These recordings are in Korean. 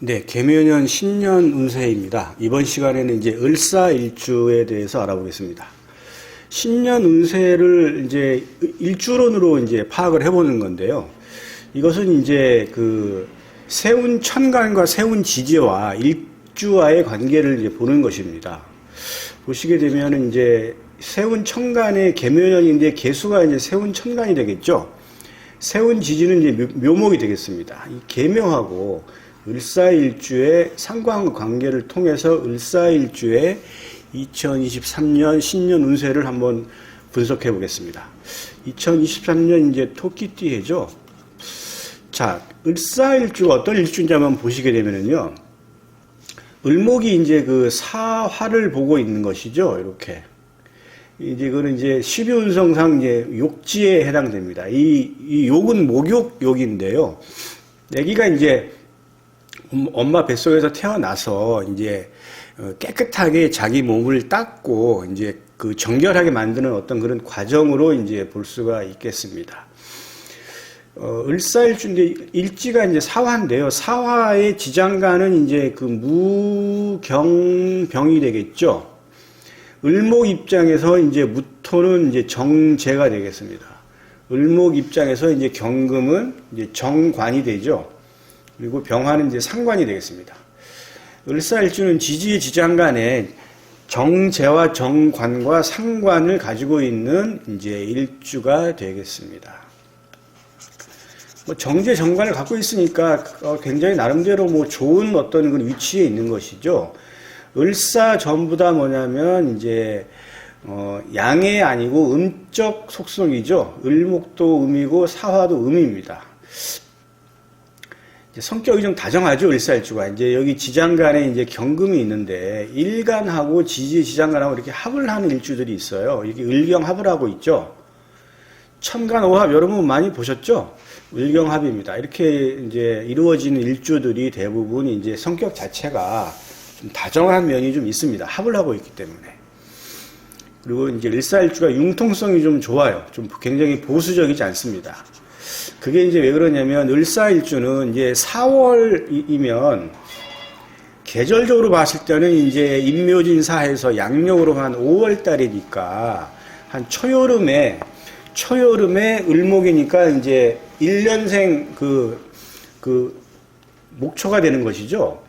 네, 개묘년 신년 운세입니다. 이번 시간에는 이제 을사일주에 대해서 알아보겠습니다. 신년 운세를 이제 일주론으로 이제 파악을 해보는 건데요. 이것은 이제 그 세운 천간과 세운 지지와 일주와의 관계를 이제 보는 것입니다. 보시게 되면은 이제 세운 천간의 개묘년인데 개수가 이제 세운 천간이 되겠죠. 세운 지지는 이제 묘목이 되겠습니다. 이 개묘하고 을사일주의 상관관계를 통해서 을사일주의 2023년 신년 운세를 한번 분석해 보겠습니다. 2023년 이제 토끼띠 해죠. 자, 을사일주가 어떤 일주인지 한번 보시게 되면은요. 을목이 이제 그 사화를 보고 있는 것이죠. 이렇게. 이제 그는 이제 12운성상 이제 욕지에 해당됩니다. 이 욕은 목욕욕인데요. 애기가 이제 엄마 뱃속에서 태어나서 이제 깨끗하게 자기 몸을 닦고 이제 그 정결하게 만드는 어떤 그런 과정으로 이제 볼 수가 있겠습니다. 을사일주인데 일지가 이제 사화인데요. 사화의 지장간은 이제 그 무경병이 되겠죠. 을목 입장에서 이제 무토는 이제 정제가 되겠습니다. 을목 입장에서 이제 경금은 이제 정관이 되죠. 그리고 병화는 이제 상관이 되겠습니다. 을사일주는 지지의 지장간에 정제와 정관과 상관을 가지고 있는 이제 일주가 되겠습니다. 뭐 정제 정관을 갖고 있으니까 굉장히 나름대로 뭐 좋은 어떤 그런 위치에 있는 것이죠. 을사 전부 다 뭐냐면 이제 양의 아니고 음적 속성이죠. 을목도 음이고 사화도 음입니다. 성격이 좀 다정하죠, 을사일주가. 이제 여기 지장간에 이제 경금이 있는데, 일간하고 지장간하고 이렇게 합을 하는 일주들이 있어요. 이게 을경합을 하고 있죠. 천간오합, 여러분 많이 보셨죠? 을경합입니다. 이렇게 이제 이루어지는 일주들이 대부분 이제 성격 자체가 좀 다정한 면이 좀 있습니다. 합을 하고 있기 때문에. 그리고 이제 을사일주가 융통성이 좀 좋아요. 좀 굉장히 보수적이지 않습니다. 그게 이제 왜 그러냐면 을사일주는 이제 4월이면 계절적으로 봤을 때는 이제 임묘진사해서 양력으로 한 5월 달이니까 한 초여름에 을목이니까 이제 1년생 그 목초가 되는 것이죠.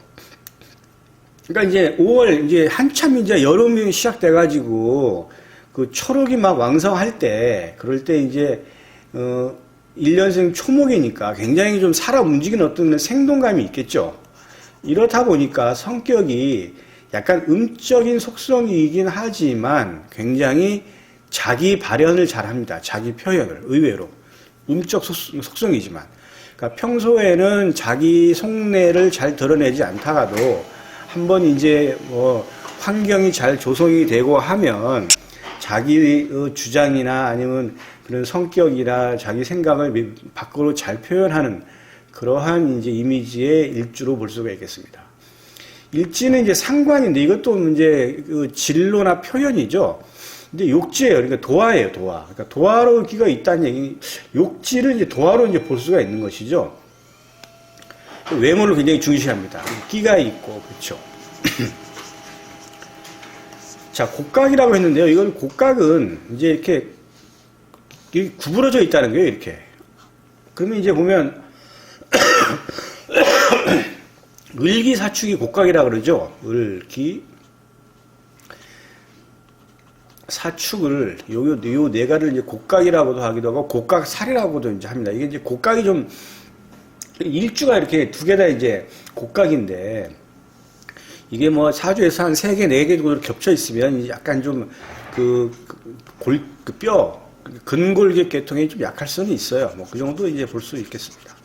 그러니까 이제 5월 이제 한참 이제 여름이 시작돼 가지고 그 초록이 막 왕성할 때 그럴 때 이제 1년생 초목이니까 굉장히 좀 살아 움직이는 어떤 생동감이 있겠죠. 이렇다 보니까 성격이 약간 음적인 속성이긴 하지만 굉장히 자기 발현을 잘합니다. 자기 표현을 의외로 음적 속성이지만 그러니까 평소에는 자기 속내를 잘 드러내지 않다가도 한번 이제 뭐 환경이 잘 조성이 되고 하면 자기 주장이나 아니면 그런 성격이나 자기 생각을 밖으로 잘 표현하는 그러한 이제 이미지의 일주로 볼 수가 있겠습니다. 일지는 이제 상관인데 이것도 이제 그 진로나 표현이죠. 근데 욕지예요. 그러니까 도화예요, 도화. 그러니까 도화로 기가 있다는 얘기, 욕지를 이제 도화로 이제 볼 수가 있는 것이죠. 외모를 굉장히 중시합니다. 끼가 있고, 그렇죠. 자, 곡각이라고 했는데요. 이건 곡각은 이제 이렇게 구부러져 있다는 거예요, 이렇게. 그러면 이제 보면, 을기사축이 곡각이라고 그러죠. 을기, 사축을, 요 네가를 이제 곡각이라고도 하기도 하고, 곡각살이라고도 이제 합니다. 이게 이제 곡각이 좀, 일주가 이렇게 두 개 다 이제 곡각인데, 이게 뭐 사주에서 한 3개, 4개 정도 겹쳐 있으면 약간 좀 뼈, 근골격 계통이 좀 약할 수는 있어요. 뭐 그 정도 이제 볼 수 있겠습니다.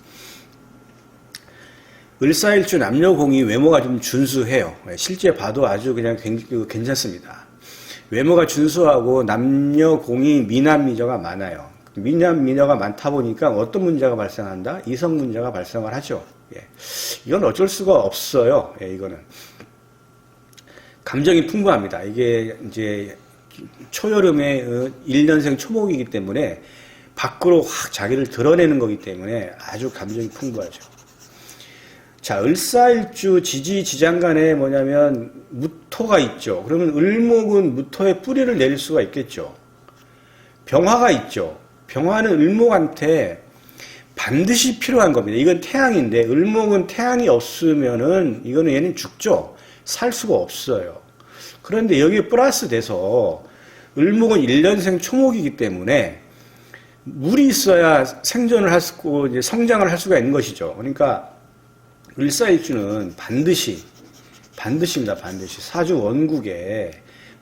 을사일주 남녀공이 외모가 좀 준수해요. 실제 봐도 아주 그냥 괜찮습니다. 외모가 준수하고 남녀공이 미남미녀가 많아요. 미남미녀가 많다 보니까 어떤 문제가 발생한다? 이성 문제가 발생을 하죠. 예. 이건 어쩔 수가 없어요. 예, 이거는. 감정이 풍부합니다. 이게 이제 초여름에 1년생 초목이기 때문에 밖으로 확 자기를 드러내는 거기 때문에 아주 감정이 풍부하죠. 자, 을사일주 지지지장간에 뭐냐면 무토가 있죠. 그러면 을목은 무토의 뿌리를 내릴 수가 있겠죠. 병화가 있죠. 병화는 을목한테 반드시 필요한 겁니다. 이건 태양인데 을목은 태양이 없으면은 이거는 얘는 죽죠. 살 수가 없어요. 그런데 여기에 플러스 돼서 을목은 1년생 초목이기 때문에 물이 있어야 생존을 할 수 있고 이제 성장을 할 수가 있는 것이죠. 그러니까 을사일주는 반드시입니다. 반드시 사주 원국에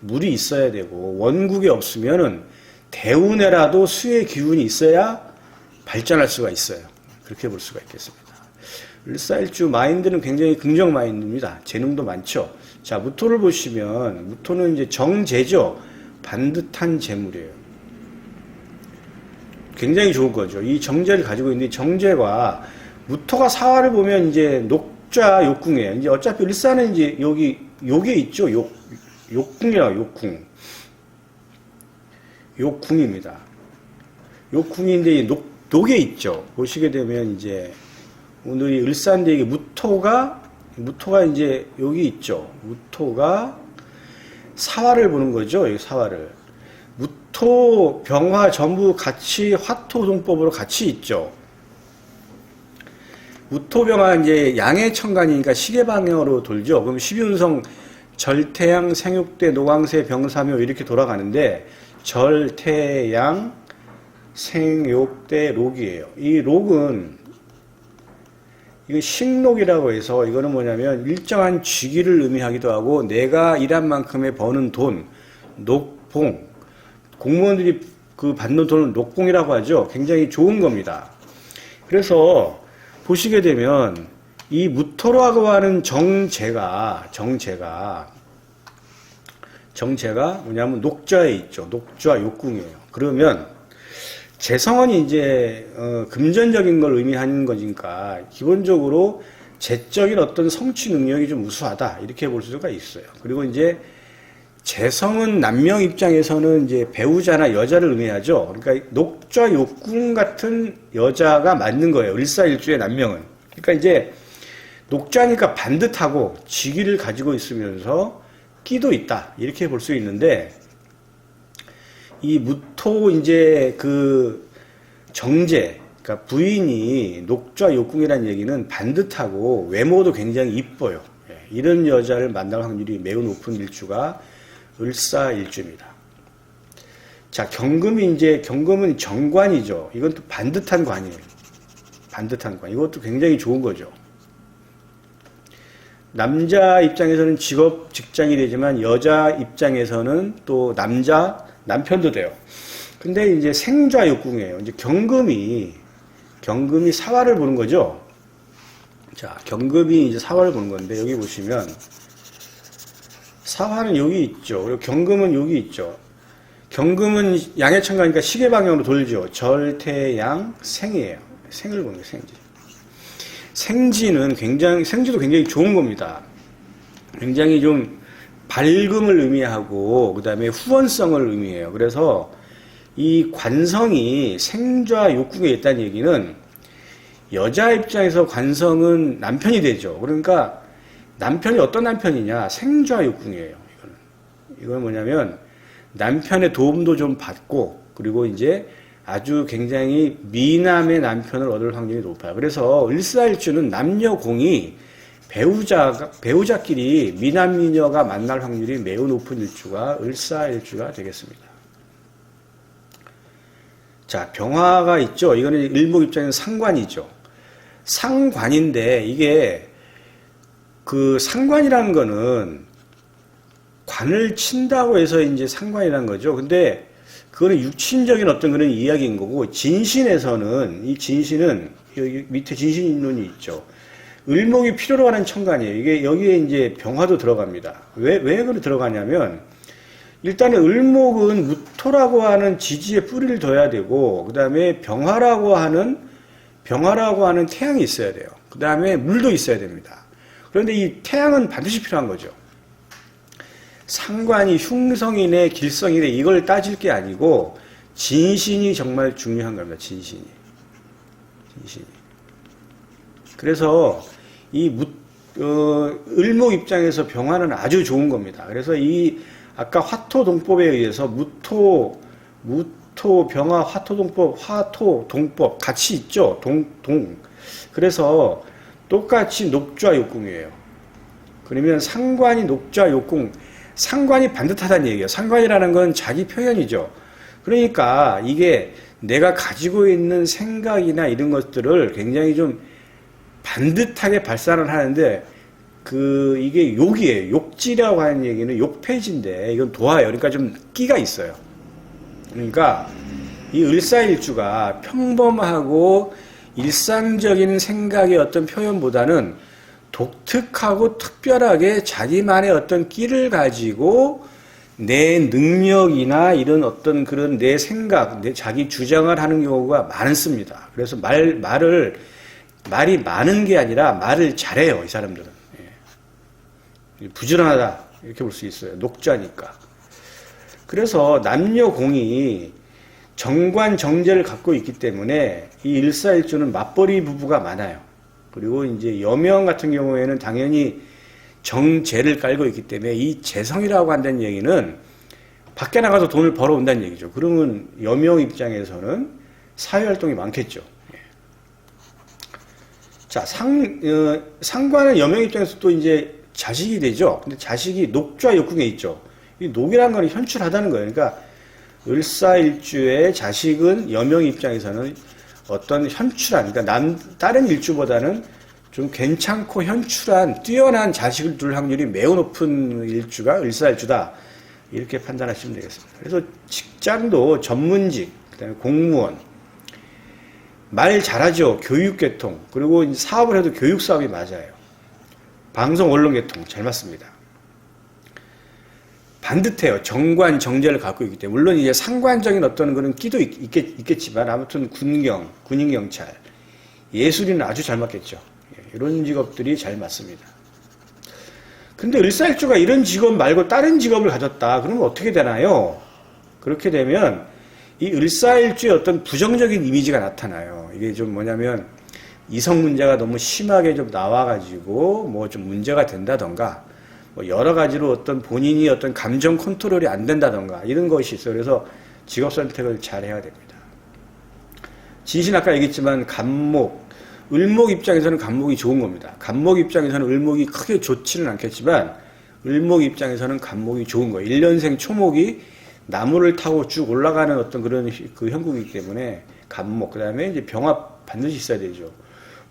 물이 있어야 되고 원국에 없으면은 대운에라도 수의 기운이 있어야 발전할 수가 있어요. 그렇게 볼 수가 있겠습니다. 을사일주 마인드는 굉장히 긍정 마인드입니다. 재능도 많죠. 자, 무토를 보시면 무토는 이제 정제죠. 반듯한 재물이에요. 굉장히 좋은 거죠. 이 정제를 가지고 있는데 정제가 무토가 사화를 보면 이제 녹좌 욕궁이에요. 이제 어차피 을사는 이제 요게 있죠. 욕궁이라고 욕궁입니다. 욕궁인데 녹에 있죠. 보시게 되면 이제 오늘이 을사인데 이게 무토가 이제 여기 있죠. 무토가 사화를 보는 거죠. 여기 사화를. 무토, 병화 전부 같이 화토동법으로 같이 있죠. 무토병화 이제 양의 천간이니까 시계방향으로 돌죠. 그럼 12운성 절태양, 생육대, 노광세, 병사묘 이렇게 돌아가는데 절태양, 생육대, 록이에요. 이 록은 이거 식록이라고 해서 이거는 뭐냐면 일정한 주기를 의미하기도 하고 내가 일한 만큼의 버는 돈, 녹봉, 공무원들이 그 받는 돈을 녹봉이라고 하죠. 굉장히 좋은 겁니다. 그래서 보시게 되면 이 무토라고 하는 정제가 뭐냐면 녹좌에 있죠. 녹좌 욕궁이에요. 그러면 재성은 이제 금전적인 걸 의미하는 거니까 기본적으로 재적인 어떤 성취 능력이 좀 우수하다 이렇게 볼 수가 있어요. 그리고 이제 재성은 남명 입장에서는 이제 배우자나 여자를 의미하죠. 그러니까 녹좌 욕궁 같은 여자가 맞는 거예요. 을사일주의 남명은. 그러니까 이제 녹좌니까 반듯하고 직위를 가지고 있으면서 끼도 있다 이렇게 볼 수 있는데 이 무토 이제 그 정제 그러니까 부인이 녹좌 욕궁이라는 얘기는 반듯하고 외모도 굉장히 이뻐요. 이런 여자를 만날 확률이 매우 높은 일주가 을사일주입니다. 자, 경금은 정관이죠. 이건 또 반듯한 관이에요. 반듯한 관. 이것도 굉장히 좋은 거죠. 남자 입장에서는 직업, 직장이 되지만 여자 입장에서는 또 남편도 돼요. 근데 이제 생좌 욕궁이에요. 이제 경금이 사화를 보는 거죠. 자, 경금이 이제 사화를 보는 건데 여기 보시면 사화는 여기 있죠. 그리고 경금은 여기 있죠. 경금은 양의 천간이니까 시계 방향으로 돌죠. 절태양 생이에요. 생을 보는 거예요. 생지도 굉장히 좋은 겁니다. 굉장히 좀 밝음을 의미하고 그 다음에 후원성을 의미해요. 그래서 이 관성이 생좌 욕궁에 있다는 얘기는 여자 입장에서 관성은 남편이 되죠. 그러니까 남편이 어떤 남편이냐? 생좌 욕궁이에요. 이건 뭐냐면 남편의 도움도 좀 받고 그리고 이제 아주 굉장히 미남의 남편을 얻을 확률이 높아요. 그래서 을사일주는 남녀공이 배우자끼리 미남 미녀가 만날 확률이 매우 높은 일주가 을사일주가 되겠습니다. 자, 병화가 있죠. 이거는 일목 입장에서 상관이죠. 상관인데 이게 그 상관이라는 거는 관을 친다고 해서 이제 상관이라는 거죠. 근데 그거는 육신적인 어떤 그런 이야기인 거고 진신에서는 이 진신은 여기 밑에 진신론이 있죠. 을목이 필요로 하는 천간이에요. 이게 여기에 이제 병화도 들어갑니다. 왜 그걸 들어가냐면 일단은 을목은 무토라고 하는 지지에 뿌리를 둬야 되고 그 다음에 병화라고 하는 태양이 있어야 돼요. 그 다음에 물도 있어야 됩니다. 그런데 이 태양은 반드시 필요한 거죠. 상관이 흉성이네 길성이네 이걸 따질 게 아니고 진신이 정말 중요한 겁니다. 진신이. 그래서 을목 입장에서 병화는 아주 좋은 겁니다. 그래서 아까 화토동법에 의해서 무토, 병화, 화토동법, 화토동법 같이 있죠. 그래서 똑같이 녹좌욕궁이에요. 그러면 상관이 녹좌욕궁, 상관이 반듯하다는 얘기예요. 상관이라는 건 자기 표현이죠. 그러니까 이게 내가 가지고 있는 생각이나 이런 것들을 굉장히 좀 반듯하게 발산을 하는데, 이게 욕이에요. 욕지라고 하는 얘기는 욕폐지인데, 이건 도화예요. 그러니까 좀 끼가 있어요. 그러니까 이 을사일주가 평범하고 일상적인 생각의 어떤 표현보다는 독특하고 특별하게 자기만의 어떤 끼를 가지고 내 능력이나 이런 어떤 그런 내 생각, 자기 주장을 하는 경우가 많습니다. 그래서 말이 많은 게 아니라 말을 잘해요, 이 사람들은. 예. 부지런하다, 이렇게 볼 수 있어요. 녹자니까. 그래서 남녀공이 정관정제를 갖고 있기 때문에 이 일사일주는 맞벌이 부부가 많아요. 그리고 이제 여명 같은 경우에는 당연히 정제를 깔고 있기 때문에 이 재성이라고 한다는 얘기는 밖에 나가서 돈을 벌어온다는 얘기죠. 그러면 여명 입장에서는 사회활동이 많겠죠. 자, 상관은 여명 입장에서 또 이제 자식이 되죠. 근데 자식이 녹좌욕궁에 있죠. 이 녹이라는 건 현출하다는 거예요. 그러니까 을사일주의 자식은 여명 입장에서는 어떤 현출한, 그러니까 다른 일주보다는 좀 괜찮고 현출한 뛰어난 자식을 둘 확률이 매우 높은 일주가 을사일주다, 이렇게 판단하시면 되겠습니다. 그래서 직장도 전문직, 그다음에 공무원, 말 잘하죠. 교육계통, 그리고 사업을 해도 교육사업이 맞아요. 방송 언론계통 잘 맞습니다. 반듯해요. 정관, 정제를 갖고 있기 때문에. 물론 이제 상관적인 어떤 그런 끼도 있겠지만, 아무튼 군인경찰, 예술인은 아주 잘 맞겠죠. 이런 직업들이 잘 맞습니다. 근데 을사일주가 이런 직업 말고 다른 직업을 가졌다. 그러면 어떻게 되나요? 그렇게 되면 이 을사일주의 어떤 부정적인 이미지가 나타나요. 이게 좀 뭐냐면 이성 문제가 너무 심하게 좀 나와가지고 뭐 좀 문제가 된다던가, 뭐 여러 가지로 어떤 본인이 어떤 감정 컨트롤이 안 된다던가 이런 것이 있어요. 그래서 직업 선택을 잘 해야 됩니다. 진신 아까 얘기했지만 을목 입장에서는 간목이 좋은 겁니다. 간목 입장에서는 을목이 크게 좋지는 않겠지만 을목 입장에서는 간목이 좋은 거예요. 1년생 초목이 나무를 타고 쭉 올라가는 어떤 그런 그 형국이기 때문에 간목, 그 다음에 이제 병합 반드시 있어야 되죠.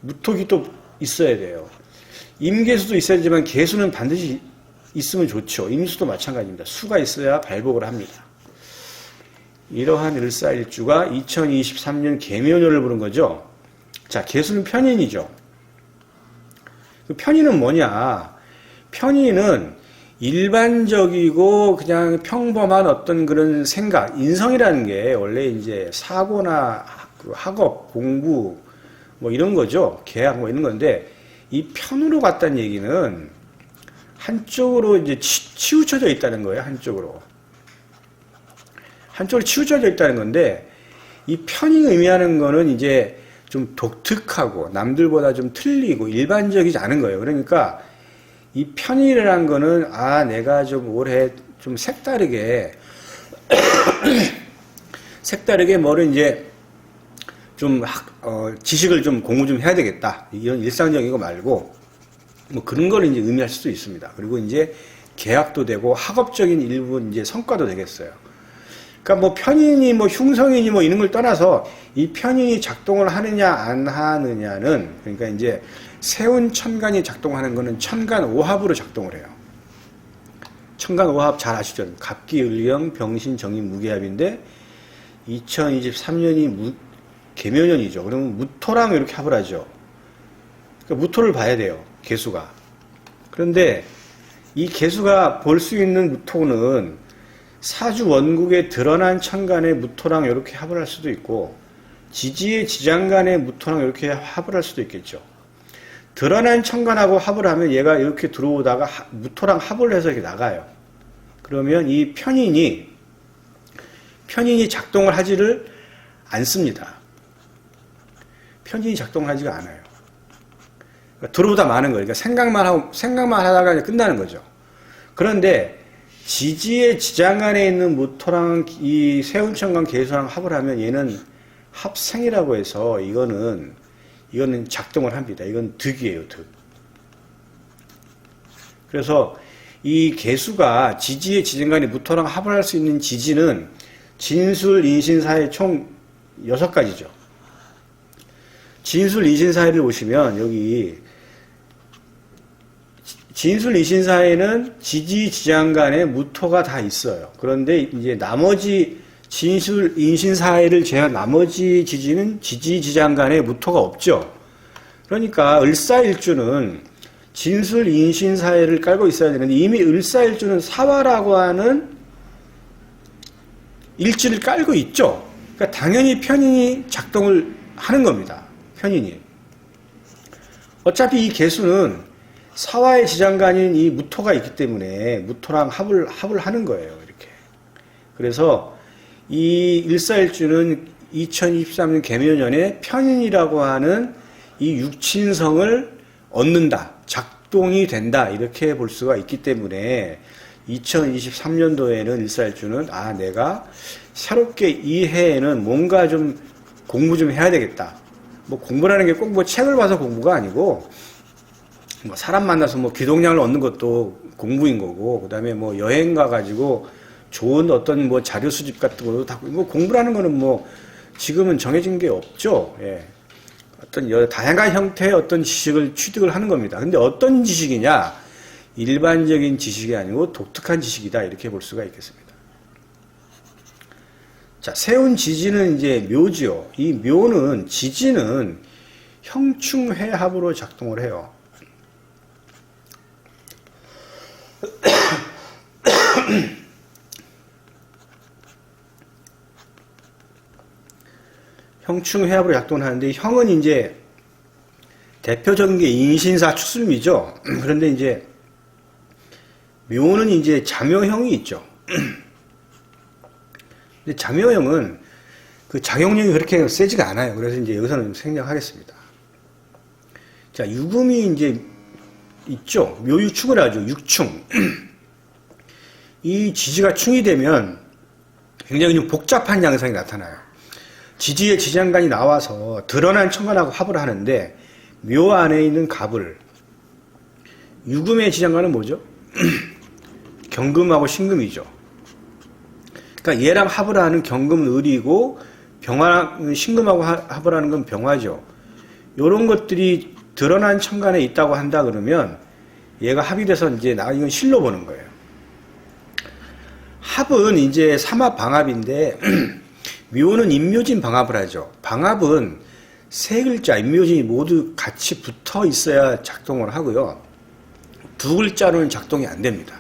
무토기 또 있어야 돼요. 임계수도 있어야 되지만 계수는 반드시 있으면 좋죠. 임수도 마찬가지입니다. 수가 있어야 발복을 합니다. 이러한 을사일주가 2023년 계묘년을 부른 거죠. 자, 계수는 편인이죠. 그 편인은 뭐냐? 편인은 일반적이고 그냥 평범한 어떤 그런 생각, 인성이라는 게 원래 이제 사고나 학업, 공부 뭐 이런 거죠. 계약 뭐 이런 건데, 이 편으로 갔다는 얘기는 한쪽으로 이제 치우쳐져 있다는 거예요. 한쪽으로 치우쳐져 있다는 건데, 이 편이 의미하는 거는 이제 좀 독특하고 남들보다 좀 틀리고 일반적이지 않은 거예요. 그러니까 이 편이라는 거는 내가 좀 올해 좀 색다르게 뭐를 이제 좀 지식을 좀 공부 좀 해야 되겠다. 이런 일상적인 거 말고 뭐 그런 걸 이제 의미할 수도 있습니다. 그리고 이제 계약도 되고 학업적인 일부 이제 성과도 되겠어요. 그러니까 뭐 편인이 뭐 흉성인이 뭐 이런 걸 떠나서 이 편인이 작동을 하느냐 안 하느냐는, 그러니까 이제 세운 천간이 작동하는 거는 천간 오합으로 작동을 해요. 천간 오합 잘 아시죠? 갑기, 을경, 병신, 정이, 무기합인데 2023년이 계묘년이죠. 그러면 무토랑 이렇게 합을 하죠. 그러니까 무토를 봐야 돼요. 계수가. 그런데 이 계수가 볼 수 있는 무토는 사주 원국에 드러난 천간의 무토랑 이렇게 합을 할 수도 있고, 지지의 지장간의 무토랑 이렇게 합을 할 수도 있겠죠. 드러난 천간하고 합을 하면 얘가 이렇게 들어오다가 무토랑 합을 해서 이렇게 나가요. 그러면 이 편인이 작동을 하지를 않습니다. 편인이 작동을 하지가 않아요. 도로보다 많은 거예요. 그러니까 생각만 하다가 끝나는 거죠. 그런데 지지의 지장간에 있는 모토랑 이 세운천간 계수랑 합을 하면 얘는 합생이라고 해서 이거는 작동을 합니다. 이건 득이에요, 득. 그래서 이 계수가 지지의 지장간에 모토랑 합을 할 수 있는 지지는 진술, 인신, 사해 총 6가지죠. 진술, 인신, 사해를 보시면 여기 진술, 인신, 사해는 지지, 지장 간에 무토가 다 있어요. 그런데 이제 나머지 진술, 인신, 사해를 제한 나머지 지지는 지지, 지장 간에 무토가 없죠. 그러니까 을사일주는 진술, 인신, 사해를 깔고 있어야 되는데 이미 을사일주는 사화라고 하는 일지를 깔고 있죠. 그러니까 당연히 편인이 작동을 하는 겁니다. 편인이. 어차피 이 계수는 사화의 지장간인 이 무토가 있기 때문에 무토랑 합을 하는 거예요. 이렇게. 그래서 이 일사일주는 2023년 개묘년에 편인이라고 하는 이 육친성을 얻는다. 작동이 된다. 이렇게 볼 수가 있기 때문에 2023년도에는 일사일주는 내가 새롭게 이 해에는 뭔가 좀 공부 좀 해야 되겠다. 뭐 공부라는 게 꼭 뭐 책을 봐서 공부가 아니고 뭐 사람 만나서 뭐 귀동량을 얻는 것도 공부인 거고, 그 다음에 뭐 여행 가가지고 좋은 어떤 뭐 자료 수집 같은 것도 다, 뭐 공부라는 거는 뭐 지금은 정해진 게 없죠. 예. 어떤 다양한 형태의 어떤 지식을 취득을 하는 겁니다. 근데 어떤 지식이냐? 일반적인 지식이 아니고 독특한 지식이다. 이렇게 볼 수가 있겠습니다. 자, 세운 지지는 이제 묘지요. 이 묘는, 지지는 형충회합으로 작동을 해요. 형충회합으로 작동을 하는데, 형은 이제 대표적인 게 인신사 추술미죠. 그런데 이제 묘는 이제 자묘형이 있죠. 근데 자묘형은 그 작용력이 그렇게 세지가 않아요. 그래서 이제 여기서는 생략하겠습니다. 자, 유금이 이제 있죠. 묘유충을 하죠. 육충. 이 지지가 충이 되면 굉장히 좀 복잡한 양상이 나타나요. 지지의 지장간이 나와서 드러난 천간하고 합을 하는데 묘 안에 있는 갑을, 유금의 지장간은 뭐죠? 경금하고 신금이죠. 그러니까 얘랑 합을 하는 경금은 을이고 신금하고 합을 하는 건 병화죠. 요런 것들이 드러난 천간에 있다고 한다 그러면 얘가 합이 돼서 이제 이건 실로 보는 거예요. 합은 이제 삼합 방합인데 묘는 임묘진 방합을 하죠. 방합은 세 글자 임묘진이 모두 같이 붙어 있어야 작동을 하고요. 두 글자로는 작동이 안 됩니다.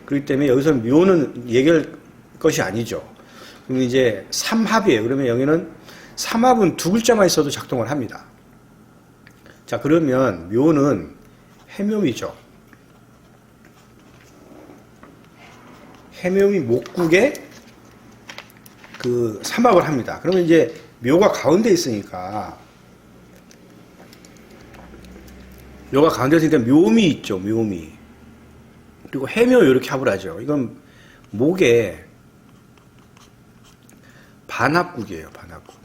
그렇기 때문에 여기서 묘는 얘기할 것이 아니죠. 그럼 이제 삼합이에요. 그러면 여기는 삼합은 두 글자만 있어도 작동을 합니다. 자, 그러면 묘는 해묘이죠. 해묘이 목국에 그 삼합을 합니다. 그러면 이제 묘가 가운데 있으니까 묘미 있죠. 묘미. 그리고 해묘 이렇게 합을 하죠. 이건 목에 반합국이에요. 반합국.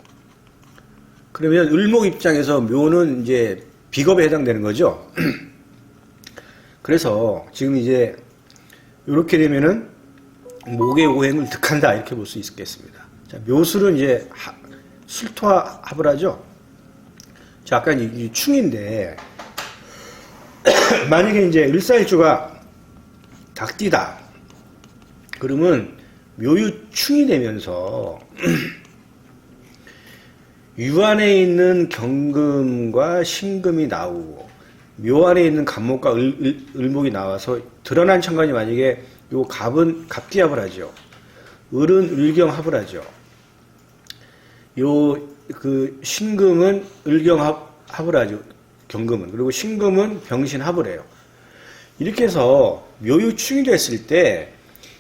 그러면 을목 입장에서 묘는 이제 비겁에 해당되는 거죠. 그래서 지금 이제 이렇게 되면은 목의 오행을 득한다 이렇게 볼 수 있겠습니다. 자, 묘술은 이제 술토와 합을 하죠. 자, 아까 이 충인데 만약에 이제 을사일주가 닭띠다. 그러면 묘유충이 되면서 유 안에 있는 경금과 신금이 나오고 묘 안에 있는 갑목과 을목이 나와서 드러난 천간이 만약에 요 갑은 갑기합을 하죠. 을은 을경합을 하죠. 요 그 신금은 을경합을 하죠. 경금은. 그리고 신금은 병신합을 해요. 이렇게 해서 묘유충이 됐을 때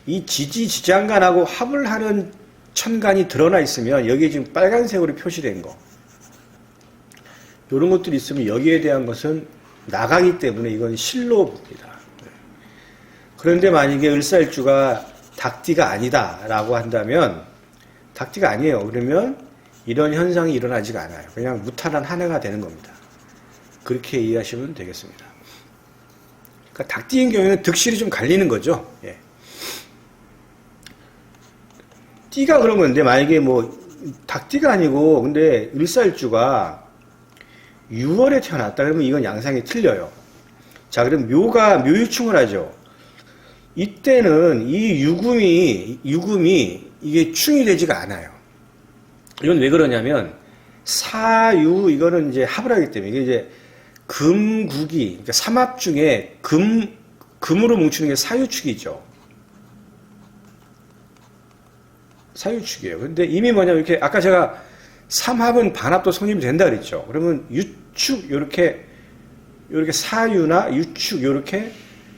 이 지지지장간하고 합을 하는 천간이 드러나 있으면 여기에 지금 빨간색으로 표시된 거 이런 것들이 있으면 여기에 대한 것은 나가기 때문에 이건 실로 봅니다. 그런데 만약에 을사일주가 닭띠가 아니다라고 한다면, 닭띠가 아니에요. 그러면 이런 현상이 일어나지가 않아요. 그냥 무탈한 한 해가 되는 겁니다. 그렇게 이해하시면 되겠습니다. 그러니까 닭띠인 경우에는 득실이 좀 갈리는 거죠. 예. 띠가 그런 건데, 만약에 뭐 닭띠가 아니고 근데 을사일주가 6월에 태어났다 그러면 이건 양상이 틀려요. 자, 그럼 묘가 묘유충을 하죠. 이때는 이 유금이 이게 충이 되지가 않아요. 이건 왜 그러냐면 사유 이거는 이제 합을 하기 때문에 이게 이제 금국이 그러니까 삼합 중에 금으로 뭉치는 게 사유축이죠. 사유축이에요. 근데 이미 뭐냐면 이렇게 아까 제가 삼합은 반합도 성립이 된다 그랬죠. 그러면 유축 요렇게 사유나 유축 요렇게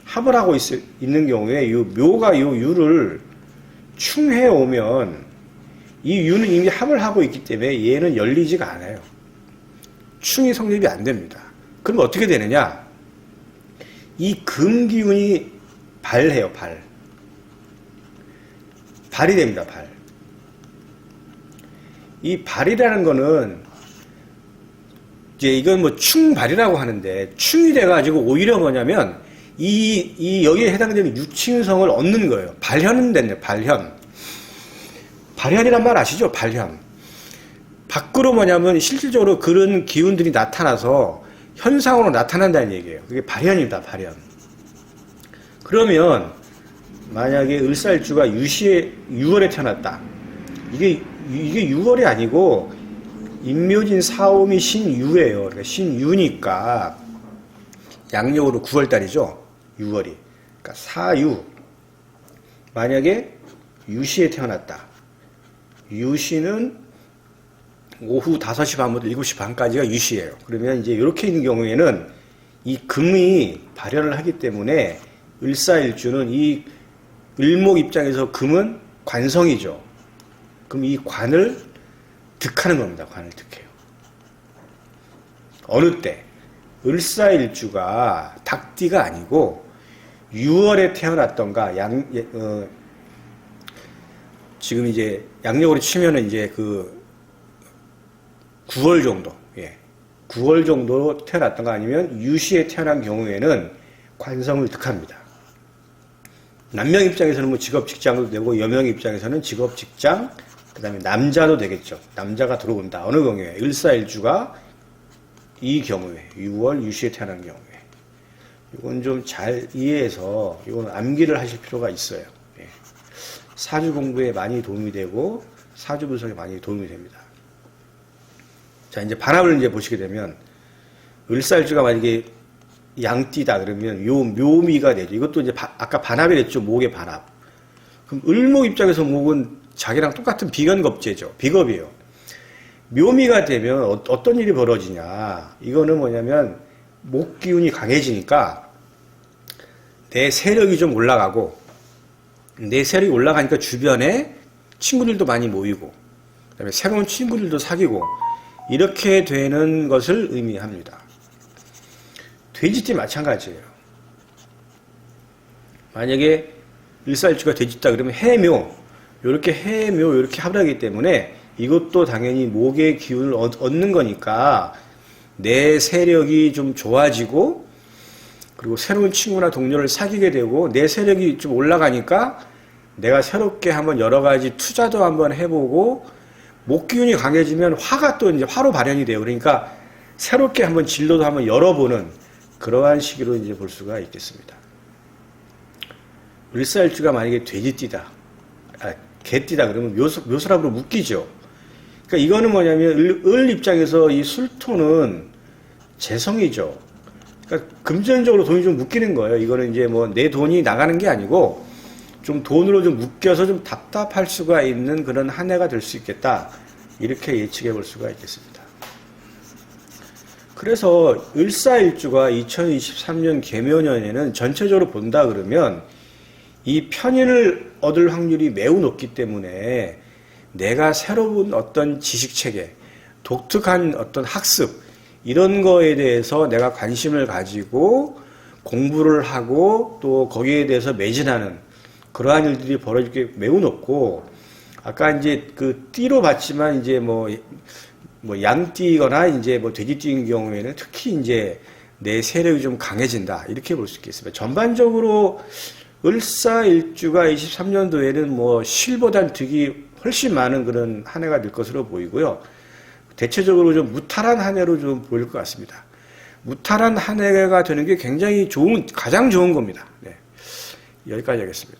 합을 하고 있는 경우에 요 묘가 요 유를 충해 오면 이 유는 이미 합을 하고 있기 때문에 얘는 열리지가 않아요. 충이 성립이 안 됩니다. 그럼 어떻게 되느냐? 이 금기운이 발해요, 발이 됩니다, 발. 이 발이라는 거는 이제 이건 뭐 충발이라고 하는데 충이 돼가지고 오히려 뭐냐면 이 여기에 해당되는 유친성을 얻는 거예요. 발현은 됐네, 발현. 발현이란 말 아시죠? 발현. 밖으로 뭐냐면 실질적으로 그런 기운들이 나타나서 현상으로 나타난다는 얘기예요. 그게 발현이다, 발현. 그러면 만약에 을사일주가 6월에 태어났다. 이게 6월이 아니고 인묘진 사오미 신유예요. 그러니까 신유니까 양력으로 9월달이죠. 6월이. 그러니까 사유. 만약에 유시에 태어났다. 유시는 오후 5시 반부터 7시 반까지가 유시예요. 그러면 이제 이렇게 있는 경우에는 이 금이 발현을 하기 때문에 을사일주는 이 을목 입장에서 금은 관성이죠. 그럼 이 관을 득하는 겁니다. 관을 득해요. 어느 때? 을사일주가 닭띠가 아니고 6월에 태어났던가 지금 이제 양력으로 치면은 이제 그 9월 정도, 9월 정도 태어났던가 아니면 유시에 태어난 경우에는 관성을 득합니다. 남명 입장에서는 뭐 직업 직장도 되고 여명 입장에서는 직업 직장, 그 다음에 남자도 되겠죠. 남자가 들어온다. 어느 경우에 을사일주가 이 경우에 6월 유시에 태어난 경우에 이건 좀 잘 이해해서 이건 암기를 하실 필요가 있어요. 사주 공부에 많이 도움이 되고 사주 분석에 많이 도움이 됩니다. 자, 이제 반합을 이제 보시게 되면 을사일주가 만약에 양띠다 그러면 묘미가 되죠. 이것도 이제 아까 반합이 됐죠. 목의 반합. 그럼 을목 입장에서 목은 자기랑 똑같은 비견겁제죠. 비겁이에요. 묘미가 되면 어떤 일이 벌어지냐. 이거는 뭐냐면 목 기운이 강해지니까 내 세력이 좀 올라가고 내 세력이 올라가니까 주변에 친구들도 많이 모이고 그다음에 새로운 친구들도 사귀고 이렇게 되는 것을 의미합니다. 돼지띠 마찬가지예요. 만약에 을사일주가 돼지띠다 그러면 해묘 이렇게 합을 하기 때문에 이것도 당연히 목의 기운을 얻는 거니까 내 세력이 좀 좋아지고 그리고 새로운 친구나 동료를 사귀게 되고 내 세력이 좀 올라가니까 내가 새롭게 한번 여러 가지 투자도 한번 해보고 목 기운이 강해지면 화가 또 이제 화로 발현이 돼요. 그러니까 새롭게 한번 진로도 한번 열어보는 그러한 시기로 이제 볼 수가 있겠습니다. 을사일주가 만약에 돼지띠다, 개띠다 그러면 묘수랍으로 묶이죠. 그러니까 이거는 뭐냐면 을 입장에서 이 술토는 재성이죠. 그러니까 금전적으로 돈이 좀 묶이는 거예요. 이거는 이제 뭐 내 돈이 나가는 게 아니고 좀 돈으로 좀 묶여서 좀 답답할 수가 있는 그런 한 해가 될 수 있겠다. 이렇게 예측해 볼 수가 있겠습니다. 그래서 을사일주가 2023년 계묘년에는 전체적으로 본다 그러면 이 편인을 얻을 확률이 매우 높기 때문에 내가 새로운 어떤 지식체계, 독특한 어떤 학습 이런 거에 대해서 내가 관심을 가지고 공부를 하고 또 거기에 대해서 매진하는 그러한 일들이 벌어질 게 매우 높고, 아까 이제 그 띠로 봤지만 이제 뭐 양띠거나 이제 뭐 돼지띠인 경우에는 특히 이제 내 세력이 좀 강해진다, 이렇게 볼 수 있겠습니다. 전반적으로 을사일주가 23년도에는 뭐 실보단 득이 훨씬 많은 그런 한 해가 될 것으로 보이고요. 대체적으로 좀 무탈한 한 해로 좀 보일 것 같습니다. 무탈한 한 해가 되는 게 굉장히 가장 좋은 겁니다. 네. 여기까지 하겠습니다.